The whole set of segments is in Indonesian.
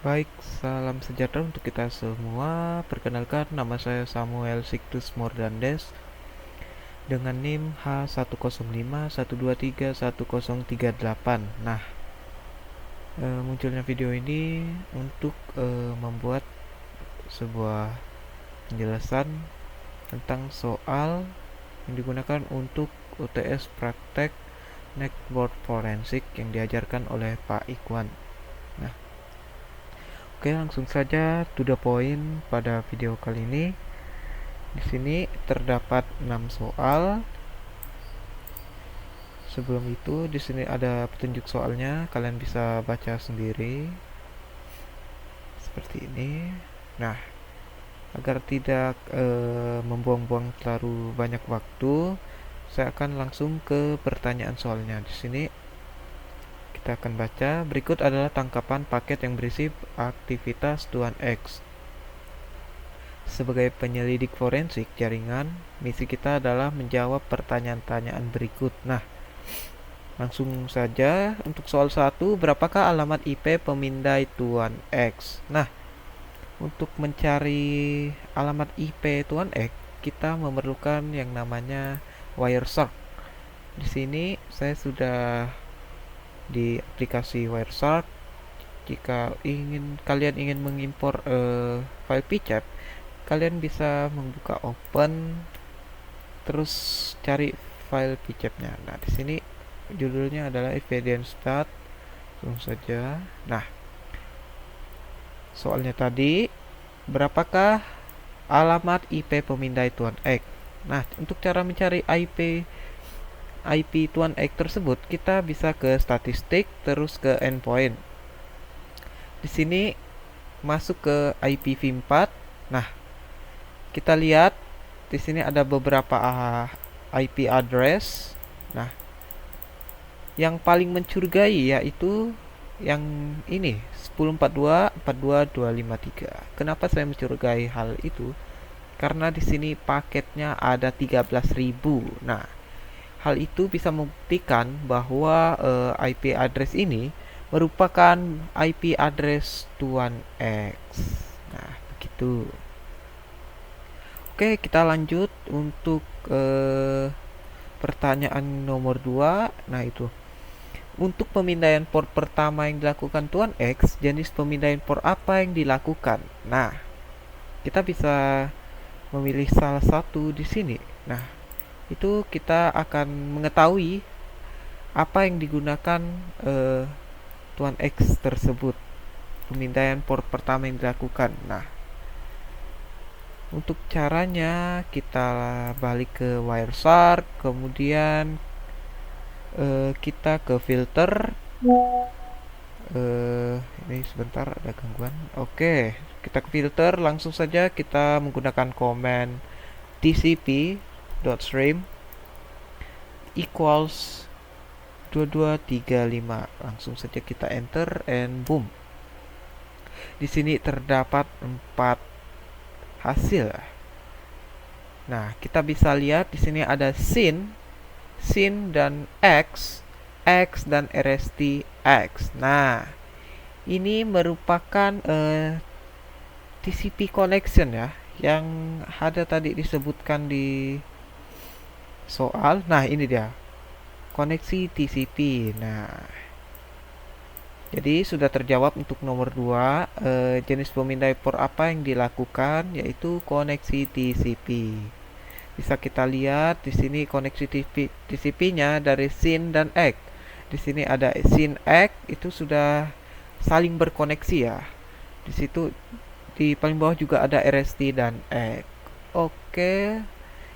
Baik, salam sejahtera untuk kita semua. Perkenalkan, nama saya Samuel Siktus Mordandes dengan NIM H10512310338. Nah, munculnya video ini untuk membuat sebuah penjelasan tentang soal yang digunakan untuk UTS praktek network forensik yang diajarkan oleh Pak Ikhwan. Nah, oke, langsung saja to the point pada video kali ini. Di sini terdapat 6 soal. Sebelum itu, di sini ada petunjuk soalnya, kalian bisa baca sendiri seperti ini. Nah, agar tidak membuang-buang terlalu banyak waktu, saya akan langsung ke pertanyaan soalnya. Di sini kita akan baca, berikut adalah tangkapan paket yang berisi aktivitas Tuan X. Sebagai penyelidik forensik jaringan, misi kita adalah menjawab pertanyaan-pertanyaan berikut. Nah, langsung saja untuk soal 1, berapakah alamat IP pemindai Tuan X? Nah, untuk mencari alamat IP Tuan X, kita memerlukan yang namanya Wireshark. Di sini saya sudah di aplikasi Wireshark. Jika kalian ingin mengimpor file pcap, kalian bisa membuka open terus cari file pcapnya. Nah, di sini judulnya adalah evidence stat. Langsung saja. Nah, soalnya tadi, berapakah alamat IP pemindai Tuan X? Nah, untuk cara mencari IP Tuan X tersebut, kita bisa ke statistik terus ke endpoint. Di sini masuk ke IPv4. Nah, kita lihat di sini ada beberapa IP address. Nah, yang paling mencurigai yaitu yang ini 1042.42.253. Kenapa saya mencurigai hal itu? Karena di sini paketnya ada 13.000. Nah, hal itu bisa membuktikan bahwa IP address ini merupakan IP address Tuan X. Nah, begitu. Oke, kita lanjut untuk pertanyaan nomor 2. Nah, itu. Untuk pemindaian port pertama yang dilakukan Tuan X, jenis pemindaian port apa yang dilakukan? Nah, kita bisa memilih salah satu di sini. Nah, itu kita akan mengetahui apa yang digunakan Tuan X tersebut. Pemindaian port pertama yang dilakukan. Nah, untuk caranya kita balik ke Wireshark, kemudian kita ke filter. Ini sebentar ada gangguan. Oke, kita ke filter, langsung saja kita menggunakan command tcp.stream equals 2235. Langsung saja kita enter and boom. Di sini terdapat 4 hasil. Nah, kita bisa lihat di sini ada sin dan x dan rst x. Nah, ini merupakan TCP connection ya, yang ada tadi disebutkan di soal. Nah, ini dia koneksi TCP. Nah, jadi sudah terjawab untuk nomor 2, jenis pemindai port apa yang dilakukan, yaitu koneksi TCP. Bisa kita lihat di sini koneksi TCP-nya dari SYN dan X. Di sini ada SYN X, itu sudah saling berkoneksi ya. Di situ di paling bawah juga ada RST dan X. Oke,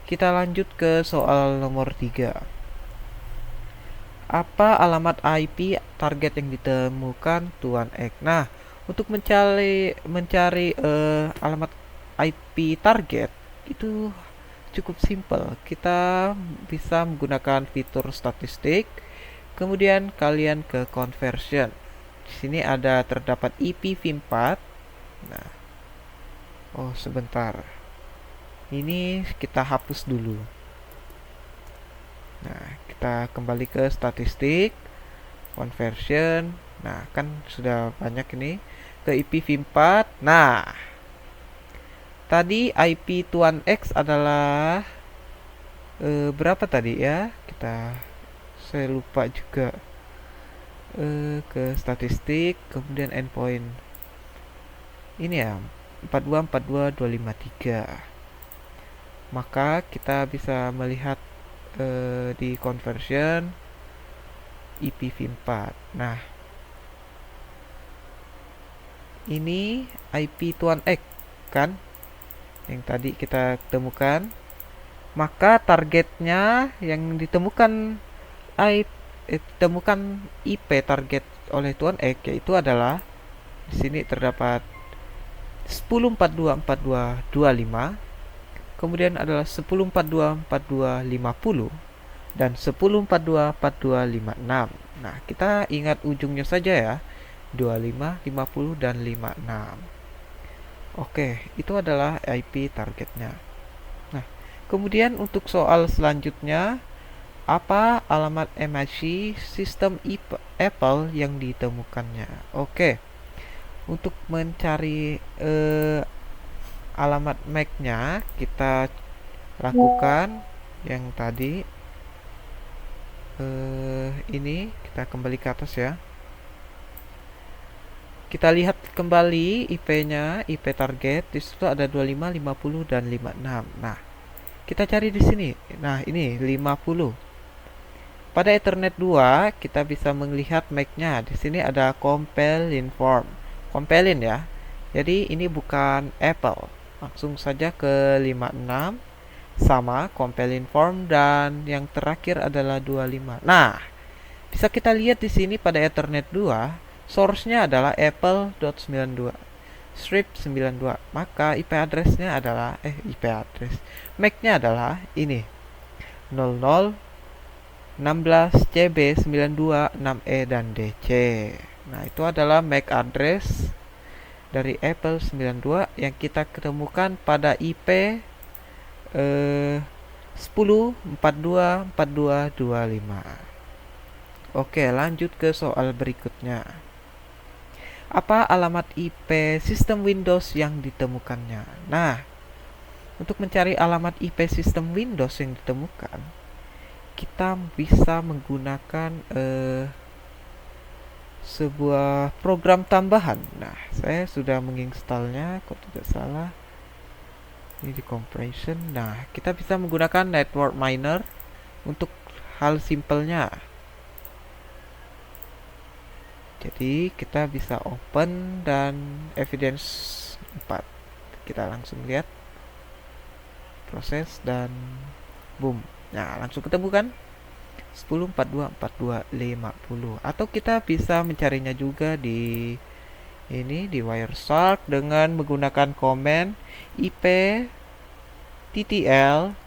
kita lanjut ke soal nomor 3. Apa alamat IP target yang ditemukan Tuan X? Nah, untuk mencari alamat IP target itu cukup simple. Kita bisa menggunakan fitur statistik. Kemudian kalian ke conversion. Di sini ada terdapat IPv4. Nah, oh sebentar. Ini kita hapus dulu. Nah, kita kembali ke statistik, conversion. Nah, kan sudah banyak ini. ke IPv4. Nah, tadi IP tuan X adalah berapa tadi ya? Saya lupa juga. Ke statistik, kemudian endpoint. Ini ya, 4242.253. Maka kita bisa melihat di conversion IPv4. Nah, ini IP tuan X kan yang tadi kita temukan. Maka targetnya yang ditemukan IP target oleh tuan X yaitu adalah di sini terdapat 10.42.42.25, kemudian adalah 10.42.42.50 dan 10.42.42.56. Nah, kita ingat ujungnya saja ya, 25, 50 dan 56. Oke, itu adalah IP targetnya. Nah, kemudian untuk soal selanjutnya, apa alamat MAC sistem Apple yang ditemukannya? Oke, untuk mencari alamat MAC-nya, kita lakukan yang tadi. Ini kita kembali ke atas ya. Kita lihat kembali IP-nya, IP target. Di situ ada 25, 50 dan 56. Nah, kita cari di sini. Nah, ini 50. Pada Ethernet 2, kita bisa melihat MAC-nya. Di sini ada compelin form. Compelin ya. Jadi ini bukan Apple. Langsung saja ke 56 sama compelin form dan yang terakhir adalah 25. Nah, bisa kita lihat di sini pada Ethernet 2, source-nya adalah apple.92 strip 92. Maka IP address-nya adalah IP address MAC-nya adalah ini 00 16 CB 92 6E dan DC. Nah, itu adalah MAC address dari Apple 92 yang kita ketemukan pada IP 10.42.42.25. Oke, lanjut ke soal berikutnya. Apa alamat IP sistem Windows yang ditemukannya? Nah, untuk mencari alamat IP sistem Windows yang ditemukan, kita bisa menggunakan sebuah program tambahan. Nah, saya sudah menginstalnya, kalau tidak salah. Ini di compression. Nah, kita bisa menggunakan network miner untuk hal simpelnya. Jadi kita bisa open dan evidence 4. Kita langsung lihat proses dan boom. Nah, langsung ketemu kan 10.42.42.50. Atau kita bisa mencarinya juga di ini di Wireshark dengan menggunakan command IP TTL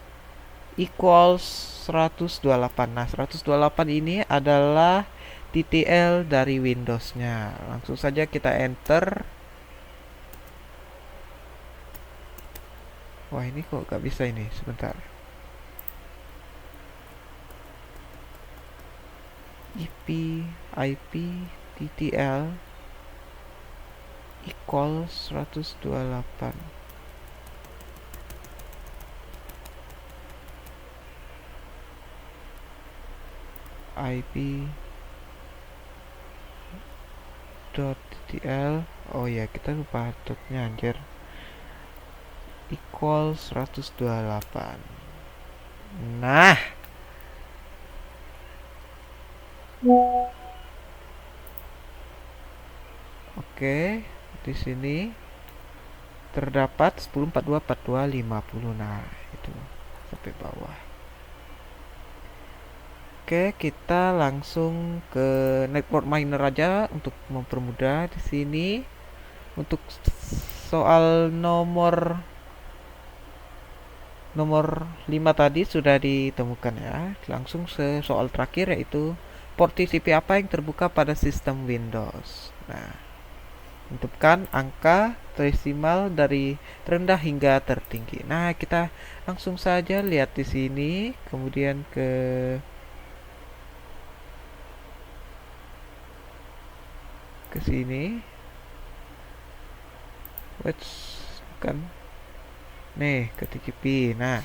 equals 128. Nah, 128 ini adalah TTL dari Windows-nya. Langsung saja kita enter. Wah, ini kok gak bisa ini. Sebentar. IP TTL equals 128. IP .ttl. Oh ya, kita lupa dotnya anjir. Equals 128. Nah, oke, di sini terdapat 10.42.42.50. Nah, itu sampai bawah. Oke, kita langsung ke network miner aja untuk mempermudah di sini. Untuk soal nomor 5 tadi sudah ditemukan ya. Langsung ke soal terakhir yaitu port TCP apa yang terbuka pada sistem Windows. Nah, tentukan angka desimal dari terendah hingga tertinggi. Nah, kita langsung saja lihat di sini, kemudian ke sini. What's kan? Nih, keticipin. Nah,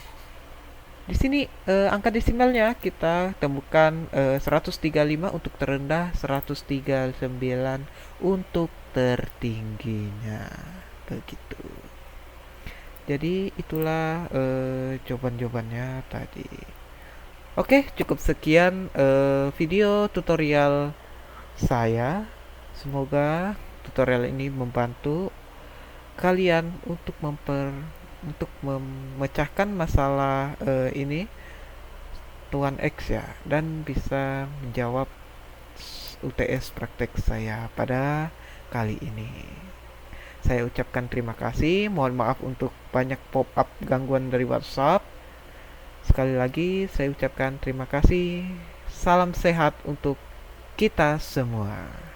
di sini angka desimalnya kita temukan 135 untuk terendah, 139 untuk tertingginya. Begitu. Jadi itulah jawaban-jawabannya tadi. Oke, cukup sekian video tutorial saya. Semoga tutorial ini membantu kalian untuk memecahkan masalah ini Tuan X ya, dan bisa menjawab UTS praktek saya pada kali ini. Saya ucapkan terima kasih. Mohon maaf untuk banyak pop-up gangguan dari WhatsApp. Sekali lagi saya ucapkan terima kasih. Salam sehat untuk kita semua.